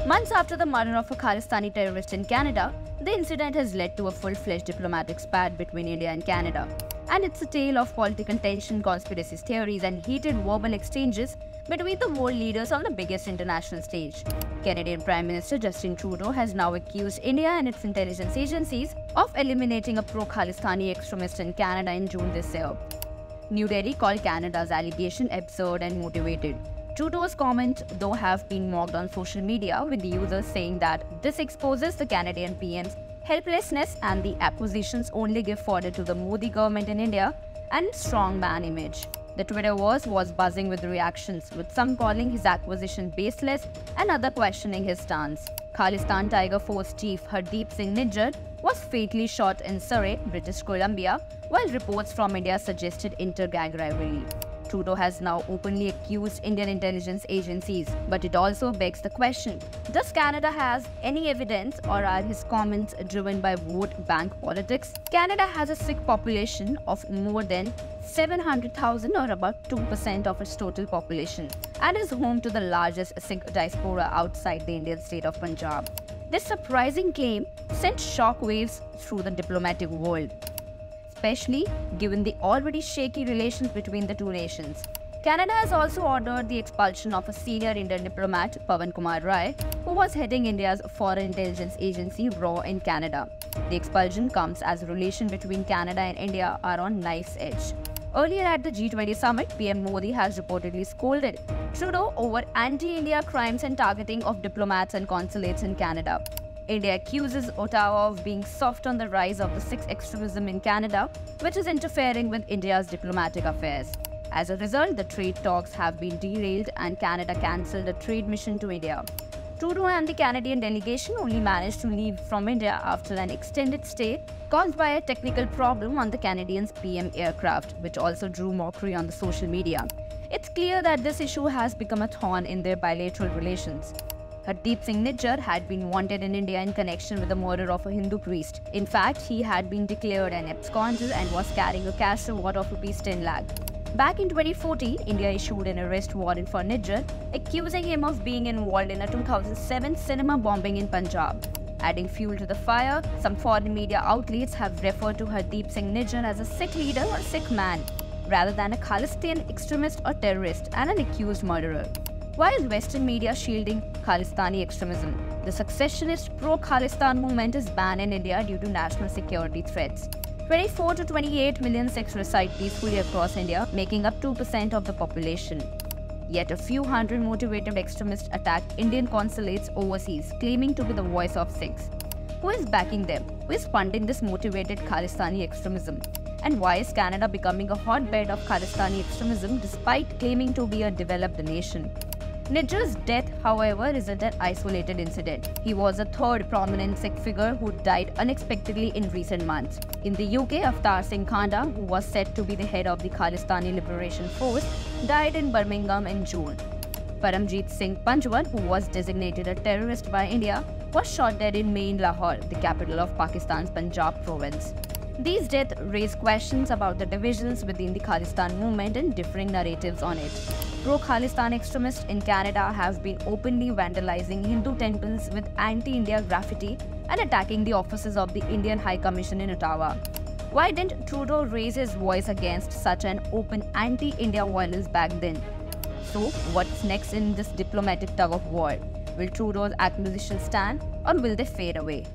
Months after the murder of a Khalistani terrorist in Canada, the incident has led to a full-fledged diplomatic spat between India and Canada. And it's a tale of political tension, conspiracy theories, and heated verbal exchanges between the world leaders on the biggest international stage. Canadian Prime Minister Justin Trudeau has now accused India and its intelligence agencies of eliminating a pro-Khalistani extremist in Canada in June this year. New Delhi called Canada's allegation absurd and motivated. Trudeau's comments, though, have been mocked on social media, with users saying that this exposes the Canadian PM's helplessness and the accusations only give fodder to the Modi government in India and its strongman image. The Twitterverse was buzzing with reactions, with some calling his accusation baseless and others questioning his stance. Khalistan Tiger Force Chief Hardeep Nijjar was fatally shot in Surrey, British Columbia, while reports from India suggested inter-gang rivalry. Trudeau has now openly accused Indian intelligence agencies, but it also begs the question, does Canada have any evidence, or are his comments driven by vote bank politics? Canada has a Sikh population of more than 700,000, or about 2% of its total population, and is home to the largest Sikh diaspora outside the Indian state of Punjab. This surprising claim sent shockwaves through the diplomatic world, especially given the already shaky relations between the two nations. Canada has also ordered the expulsion of a senior Indian diplomat, Pawan Kumar Rai, who was heading India's foreign intelligence agency, RAW, in Canada. The expulsion comes as relations between Canada and India are on knife's edge. Earlier at the G20 summit, PM Modi has reportedly scolded Trudeau over anti-India crimes and targeting of diplomats and consulates in Canada. India accuses Ottawa of being soft on the rise of the Sikh extremism in Canada, which is interfering with India's diplomatic affairs. As a result, the trade talks have been derailed and Canada cancelled a trade mission to India. Trudeau and the Canadian delegation only managed to leave from India after an extended stay caused by a technical problem on the Canadian's PM aircraft, which also drew mockery on the social media. It's clear that this issue has become a thorn in their bilateral relations. Hardeep Nijjar had been wanted in India in connection with the murder of a Hindu priest. In fact, he had been declared an absconder and was carrying a cash reward of ₹10 lakh. Back in 2014, India issued an arrest warrant for Nijjar, accusing him of being involved in a 2007 cinema bombing in Punjab. Adding fuel to the fire, some foreign media outlets have referred to Hardeep Nijjar as a Sikh leader or Sikh man, rather than a Khalistani extremist or terrorist and an accused murderer. Why is Western media shielding Khalistani extremism? The successionist pro-Khalistan movement is banned in India due to national security threats. 24 to 28 million Sikhs reside peacefully across India, making up 2% of the population. Yet a few hundred motivated extremists attacked Indian consulates overseas, claiming to be the voice of Sikhs. Who is backing them? Who is funding this motivated Khalistani extremism? And why is Canada becoming a hotbed of Khalistani extremism despite claiming to be a developed nation? Nijjar's death, however, isn't an isolated incident. He was the third prominent Sikh figure who died unexpectedly in recent months. In the UK, Avtar Singh Khanda, who was said to be the head of the Khalistani Liberation Force, died in Birmingham in June. Paramjeet Singh Panjwar, who was designated a terrorist by India, was shot dead in May in Lahore, the capital of Pakistan's Punjab province. These deaths raise questions about the divisions within the Khalistan movement and differing narratives on it. Pro-Khalistan extremists in Canada have been openly vandalizing Hindu temples with anti-India graffiti and attacking the offices of the Indian High Commission in Ottawa. Why didn't Trudeau raise his voice against such an open anti-India violence back then? So, what's next in this diplomatic tug of war? Will Trudeau's accusations stand, or will they fade away?